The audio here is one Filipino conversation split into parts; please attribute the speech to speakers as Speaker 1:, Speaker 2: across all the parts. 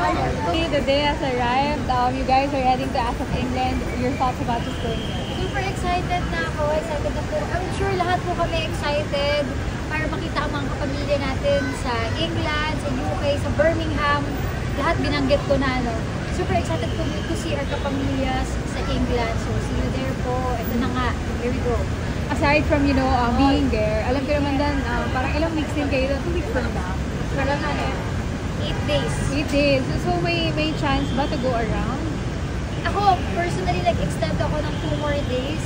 Speaker 1: The day has arrived. You guys are heading to ASAP England. Your thoughts about just going there?
Speaker 2: Super excited na ako. Excited na po. I'm sure lahat po kami excited para makita ang mga kapamilya natin sa England, sa UK, sa Birmingham. Lahat binanggit ko na, no? Super excited po to see our kapamilya sa England. So, see you there po. Ito na nga. Here we go.
Speaker 1: Aside from, being there, alam ko naman din, parang ilang weeks din kayo. 2 weeks na ba?
Speaker 2: Parang 8 days.
Speaker 1: 8 days. So, may chance ba to go around?
Speaker 2: Ako, personally, extend ako ng 2 more days.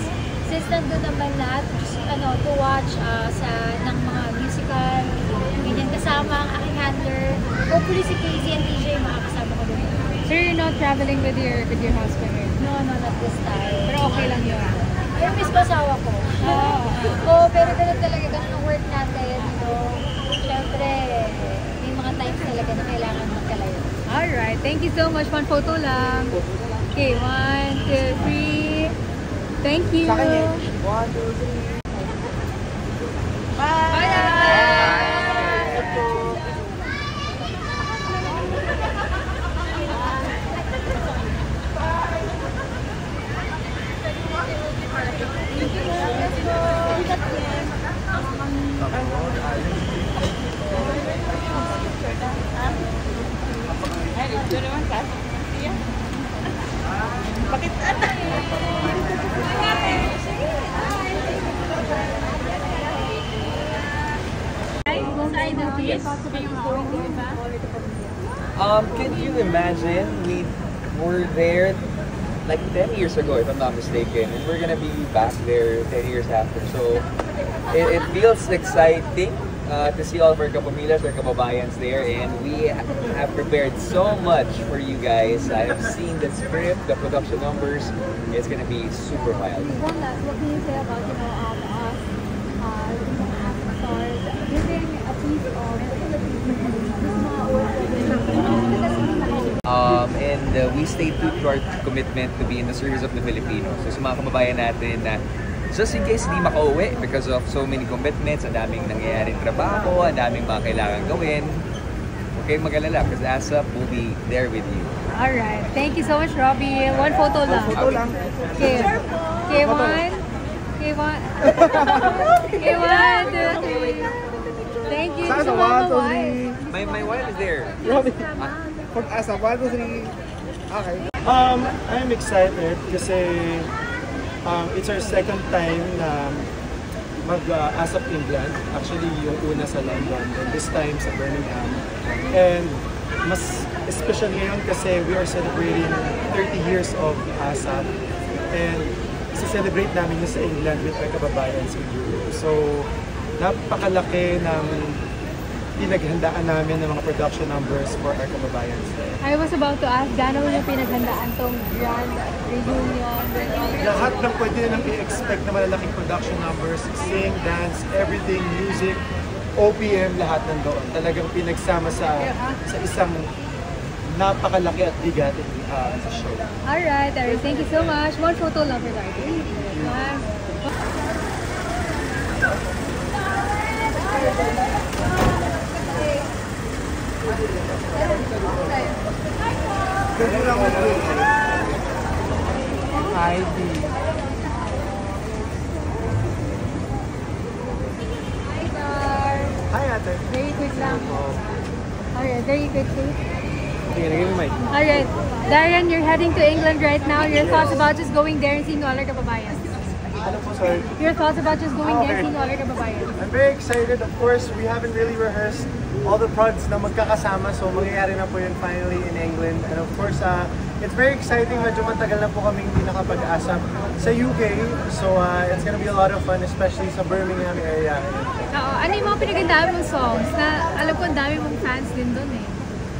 Speaker 2: Since nandun naman lahat, just, to watch ng mga musical, ganyan kasama ang aking handler. Hopefully si Casey and TJ makakasama ko doon.
Speaker 1: So, you're not traveling with your husband, right?
Speaker 2: No, not this time.
Speaker 1: Pero okay lang yun.
Speaker 2: Pero miss ko asawa ko. Oo, pero ganun talaga, ganun ang work natin, Siyempre, may mga times talaga na kailangan magkalayo.
Speaker 1: Alright, thank you so much. One photo lang. Okay, 1, 2, 3. Thank you.
Speaker 3: Sa kanya. 1, 2, 3. Bye!
Speaker 1: Bye!
Speaker 3: Can you imagine? We were there like 10 years ago, if I'm not mistaken, and we're gonna be back there 10 years after. So it feels exciting to see all of our kapamilyas, our kababayans there, and we have prepared so much for you guys. I have seen the script, the production numbers. It's gonna be super wild.
Speaker 1: One last, what can you say about us, mga acting stars, giving a piece of the
Speaker 3: and we stay true to our commitment to be in the service of the Filipinos. So sa mga kababayan natin na just in case hindi makauwi because of so many commitments, ang daming nangyayaring trabaho, ang daming mga kailangan gawin, huwag kayong mag-alala because ASAP will be there with you.
Speaker 1: Alright, thank you so much, Robbie. One photo lang.
Speaker 3: Photo lang.
Speaker 1: Okay, K1. K1. K1, 2, 3. Thank you.
Speaker 3: Saan
Speaker 1: So,
Speaker 3: naman,
Speaker 1: Mama,
Speaker 3: My wife is there.
Speaker 4: Robbie, from ASAP, 1, 2, 3. Okay. I'm excited kasi it's our second time na mag-ASAP England. Actually, yung una sa London and this time sa Birmingham. And mas especially ngayon kasi we are celebrating 30 years of ASAP. And isa-celebrate namin yun sa England with our kababayan sa Europe. So, napakalaki ng pinaghandaan namin ng mga production numbers for our kababayan.
Speaker 1: I was about to ask, gano'n yung pinaghandaan tong grand reunion?
Speaker 4: Lahat ng pwede nilang i-expect na malalaking production numbers, sing, dance, everything, music, OPM, lahat nandoon. Talagang pinagsama sa isang napakalaki at bigating show.
Speaker 1: Alright, thank you so much. One photo lang for that.
Speaker 4: Heidi.
Speaker 1: Hi, Dar.
Speaker 4: Hi, ate.
Speaker 1: Very quick lang. Alright, very quickly.
Speaker 4: Okay, give me mic.
Speaker 1: Alright, Darren, you're heading to England right now. Your thoughts about just going there and seeing all our kababayan?
Speaker 4: Ano po, sorry?
Speaker 1: Your thoughts about just going there and
Speaker 4: Okay.
Speaker 1: seeing all our kababayan?
Speaker 4: I'm very excited. Of course, we haven't really rehearsed all the prods na magkakasama. So, mangyayari na po yun finally in England. And of course, it's very exciting. Medyo matagal na po kaming hindi nakapag-ASAP sa UK. So, it's gonna be a lot of fun, especially sa Birmingham area.
Speaker 1: Oo, ano yung mga pinagandaan mong songs na alam ko ang dami mong fans din doon eh?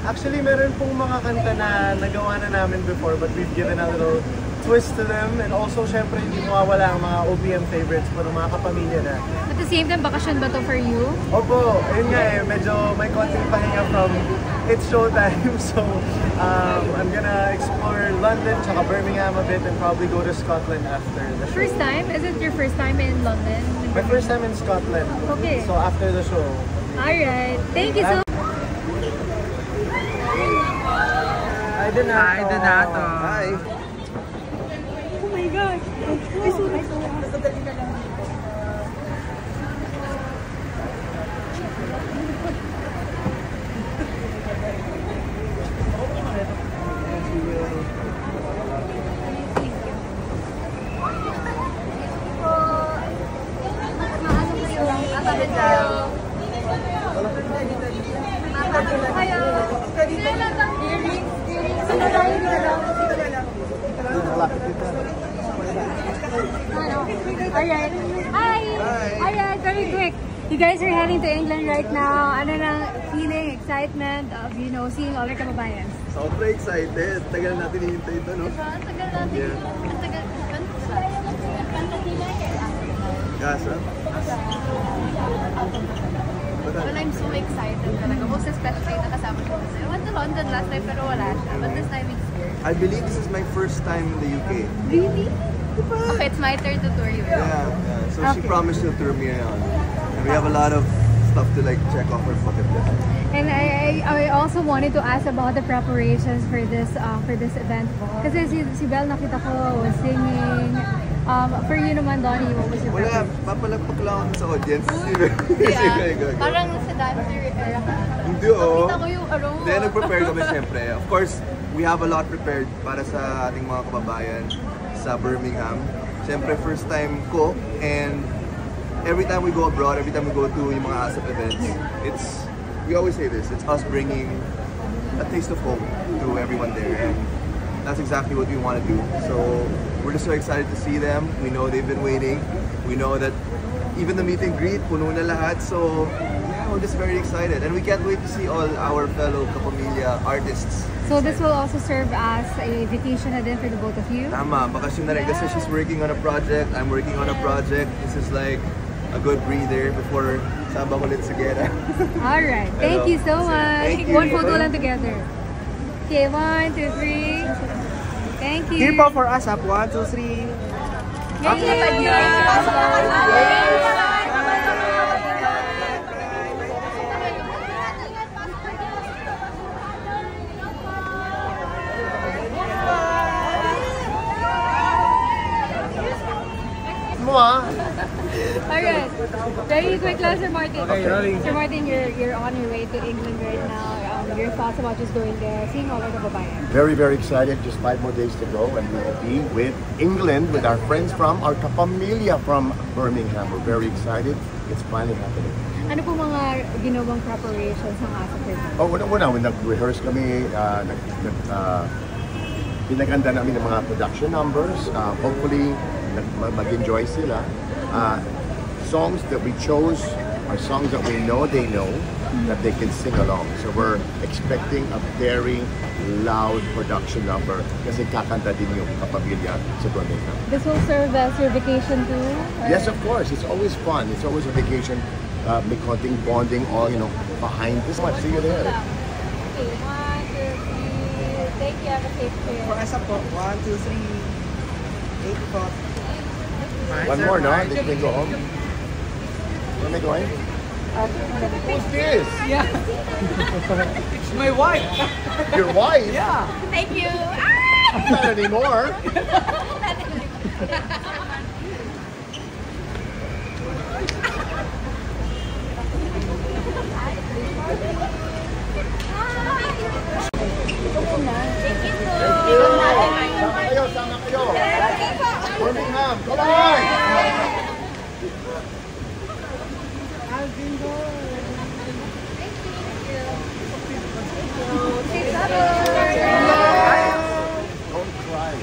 Speaker 4: Actually, meron pong mga kanta na nagawa na namin before but we've given a little twist to them. And also, syempre, hindi mawawala ang mga OPM favorites po ng mga kapamilya na.
Speaker 1: At the same time, bakasyon ba to for you?
Speaker 4: Opo, yun nga eh, medyo may konting pahinga from It's Showtime. So, I'm gonna explore London, tsaka Birmingham a bit, and probably go to Scotland after the show.
Speaker 1: First time? Is it your first time in London?
Speaker 4: My first time in Scotland.
Speaker 1: Okay.
Speaker 4: So, after the show.
Speaker 1: Alright, thank you so much.
Speaker 4: Hi, Donato.
Speaker 5: Hi, Donato.
Speaker 3: Hi.
Speaker 1: Oh my gosh. Ay, sorry. Alright. Hi! Alright, very quick. You guys are heading to England right now. Ano nang feeling, excitement of, you know, seeing all your kababayans?
Speaker 3: Sobrang excited. Tagal natin hihintay ito, no?
Speaker 2: Ang tagal natin. Ang tagal.
Speaker 3: Gasa?
Speaker 6: Well, I'm so excited talaga. Most especially nakasama siya kasi. I went to London last time pero wala siya. But this time it's here.
Speaker 3: I believe this is my first time in the UK.
Speaker 6: Really? Okay, it's my turn to tour you.
Speaker 3: Yeah. So she
Speaker 1: Okay.
Speaker 3: promised to tour me around. And we have a lot of stuff to like check off our bucket list.
Speaker 1: And I also wanted to ask about the preparations for this event. Kasi si Belle nakita ko was singing. For you naman, Donnie, what was your
Speaker 3: Wala,
Speaker 1: preparation?
Speaker 3: papalagpak lang ako sa audience.
Speaker 6: Yeah. Parang sa dancer era ka.
Speaker 3: Hindi, oh.
Speaker 6: Nakita ko yung aroma.
Speaker 3: Then, nag-prepare kami siyempre. Of course, we have a lot prepared para sa ating mga kababayan sa Birmingham. Siyempre, first time ko. And every time we go abroad, every time we go to yung mga ASAP events, we always say this, it's us bringing a taste of home to everyone there. And that's exactly what we want to do. So, we're just so excited to see them. We know they've been waiting. We know that even the meet and greet, puno na lahat. So, yeah, we're just very excited. And we can't wait to see all our fellow Kapamilya artists.
Speaker 1: So this will also serve as a vacation na din for the both of you?
Speaker 3: Tama, bakasyon na rin. Kasi she's working on a project, I'm working on a project. This is like a good breather before sabang ulit sa gera.
Speaker 1: Alright, thank you so much.
Speaker 3: Thank you.
Speaker 1: One photo lang together. Okay, 1, 2, 3. Thank you.
Speaker 4: Here po for ASAP. 1, 2, 3.
Speaker 1: Thank you. Alright. Very quick lang, Sir Martin.
Speaker 4: Okay, rolling.
Speaker 1: Sir Martin, you're on your way to England right now. Your thoughts about just going there, seeing all our kababayan?
Speaker 7: Very, very excited. Just 5 more days to go, and we will be with England with our friends from our Kapamilya from Birmingham. We're very excited. It's finally happening.
Speaker 1: Ano po mga ginawang preparations ng ASAP event?
Speaker 7: Oh, una-una, when nag-rehearse kami, pinaganda namin ng mga production numbers. Hopefully, mag-enjoy sila. Songs that we chose are songs that we know they know, that they can sing along. So we're expecting a very loud production number kasi kakanta din yung Kapamilya sa Birmingham.
Speaker 1: This will serve as your vacation too? Or-
Speaker 7: Yes, of course. It's always fun. It's always a vacation. May konting bonding all, behind this much. See you there.
Speaker 1: Okay, 1, 2, 3. Thank you. Have a safe trip.
Speaker 4: For ASAP po. 1, 2, 3. 8 po.
Speaker 7: One more, no? Then you can go home. Where am I going? Who's this?
Speaker 4: Yeah. It's my wife.
Speaker 7: Your wife?
Speaker 4: Yeah.
Speaker 6: Thank you.
Speaker 7: Not anymore. Thank you. Sama kayo. Birmingham, come on! Don't cry.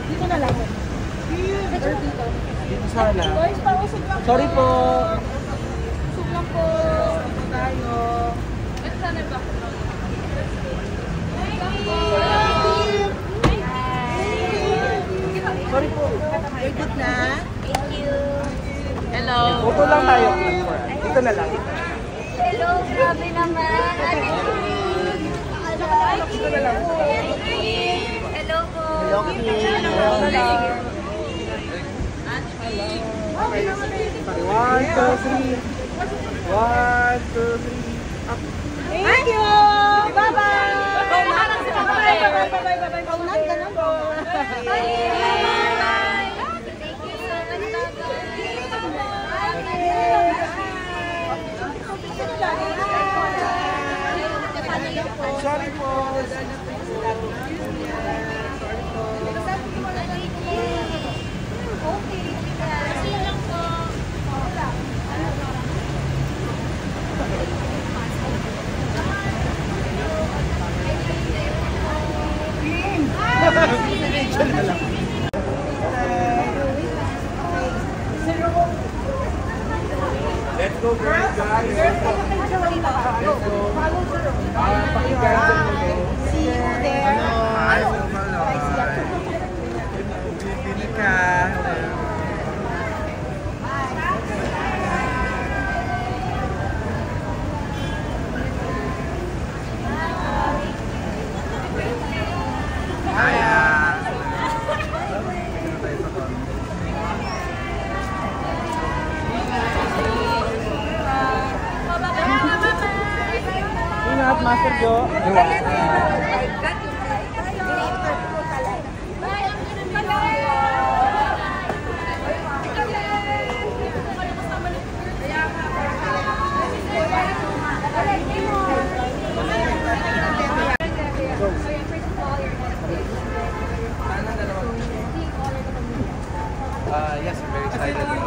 Speaker 1: Dito na lang.
Speaker 4: Dito sana. Sorry po.
Speaker 1: Sub lang po.
Speaker 4: Tayo. Sorry po. Ikot na.
Speaker 6: Thank you. Hello.
Speaker 4: Photo lang tayo. Dito na lang.
Speaker 2: Hello, grabe naman. Hello po.
Speaker 4: One, two, three. 1, 2, 3, up!
Speaker 5: Thank you! Bye-bye! Bye-bye!
Speaker 4: Sorry po! Let's go, girls, guys!
Speaker 5: See you there.
Speaker 4: Ingat, Master Jo.
Speaker 3: Yes, I'm very excited. We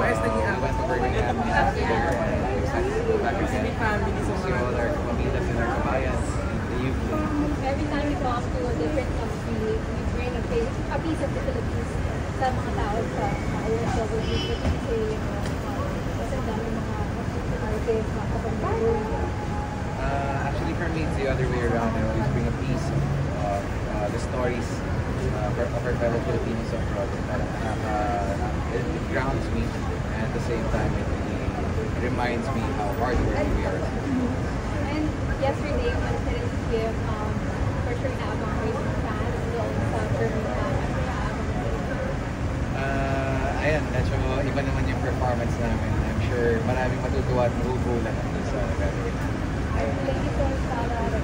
Speaker 3: went to Birmingham last year and I'm excited to go back again. See all our pamilyas and our kabayans in the UK.
Speaker 2: Every time we come to a different country, we bring a piece of the Philippines sa mga tao sa OFWs, kasi kasi ang dami mga artists, mga kapamilya.
Speaker 3: Actually, for me, it's the other way around. I always bring a piece of the stories of our fellow Filipinos abroad. It grounds me, and at the same time, it really reminds me how hardworking we are.
Speaker 2: And yesterday, when I said to him, for sure na abang raising fans doon sa Birmingham.
Speaker 3: Ayan, medyo iba naman yung performance namin. I'm sure maraming matutuwa at magugulat sa gathering.
Speaker 2: Thank you so much, Sarah.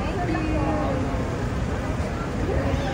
Speaker 2: Thank you.